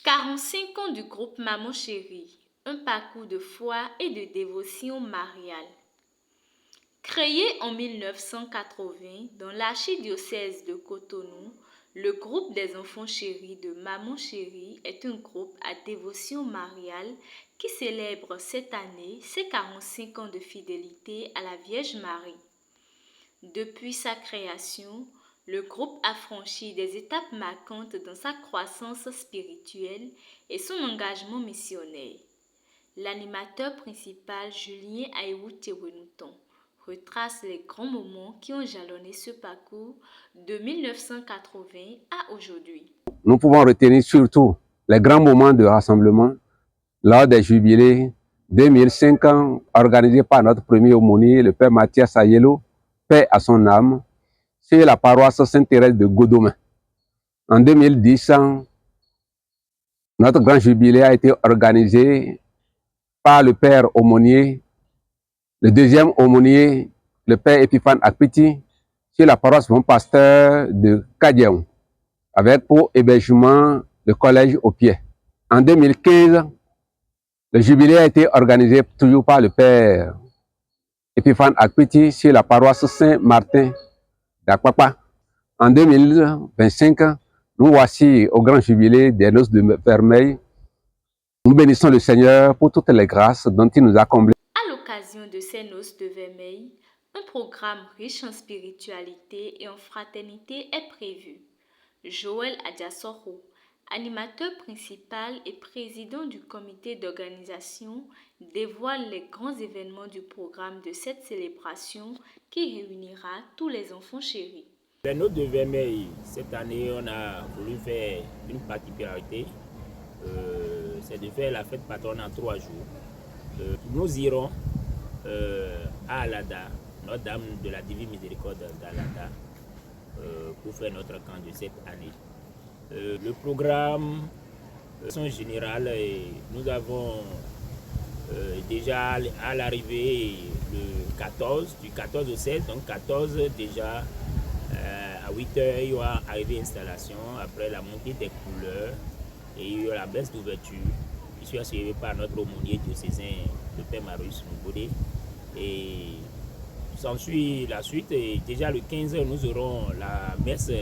45 ans du groupe Maman Chérie, un parcours de foi et de dévotion mariale. Créé en 1980 dans l'archidiocèse de Cotonou, le groupe des enfants chéris de Maman Chérie est un groupe à dévotion mariale qui célèbre cette année ses 45 ans de fidélité à la Vierge Marie. Depuis sa création, le groupe a franchi des étapes marquantes dans sa croissance spirituelle et son engagement missionnaire. L'animateur principal Julien Aïwou-Tewénouton retrace les grands moments qui ont jalonné ce parcours de 1980 à aujourd'hui. Nous pouvons retenir surtout les grands moments de rassemblement lors des jubilés 2005 ans organisés par notre premier aumônier, le Père Mathias Ayelo, paix à son âme, sur la paroisse Sainte-Thérèse de Godomain. En 2010, notre grand jubilé a été organisé par le Père aumônier, le deuxième aumônier, le Père Epiphane Akpiti, sur la paroisse Bon Pasteur de Kadiaou, avec pour hébergement le collège au pied. En 2015, le jubilé a été organisé toujours par le Père Epiphane Akpiti sur la paroisse Saint-Martin d'Akpapa. En 2025, nous voici au grand jubilé des noces de Vermeil. Nous bénissons le Seigneur pour toutes les grâces dont il nous a comblés. À l'occasion de ces noces de Vermeil, un programme riche en spiritualité et en fraternité est prévu. Joël Adiasoro, animateur principal et président du comité d'organisation, dévoile les grands événements du programme de cette célébration qui réunira tous les enfants chéris. Les noces de Vermeil, cette année, on a voulu faire une particularité, c'est de faire la fête patronne en 3 jours. Nous irons à Alada, Notre-Dame de la Divine Miséricorde d'Alada, pour faire notre camp de cette année. Le programme, en général, nous avons déjà à l'arrivée le 14, du 14 au 16, donc 14 déjà à 8 h, il y aura arrivée installation, après la montée des couleurs et il y aura la baisse d'ouverture. Je suis assuré par notre aumônier diocésain, le Père Marius Mboudé, et s'ensuit la suite. Et déjà le 15, nous aurons la messe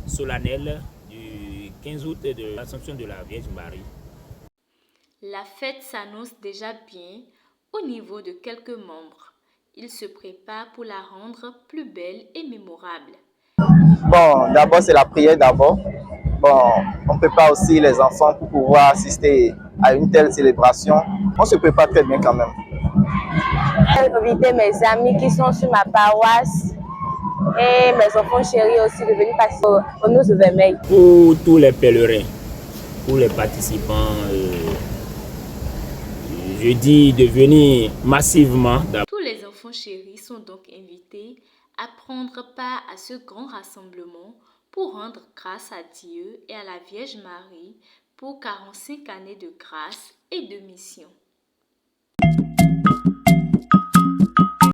solennelle du 15 août de l'Assomption de la Vierge Marie. La fête s'annonce déjà bien au niveau de quelques membres. Ils se préparent pour la rendre plus belle et mémorable. Bon, d'abord c'est la prière d'abord. Bon, on prépare aussi les enfants pour pouvoir assister à une telle célébration. On se prépare très bien quand même. J'ai invité mes amis qui sont sur ma paroisse et mes enfants chéris aussi de venir participer aux noces de Vermeil. Pour tous les pèlerins, pour les participants, je dis de venir massivement. Tous les enfants chéris sont donc invités à prendre part à ce grand rassemblement pour rendre grâce à Dieu et à la Vierge Marie pour 45 années de grâce et de mission.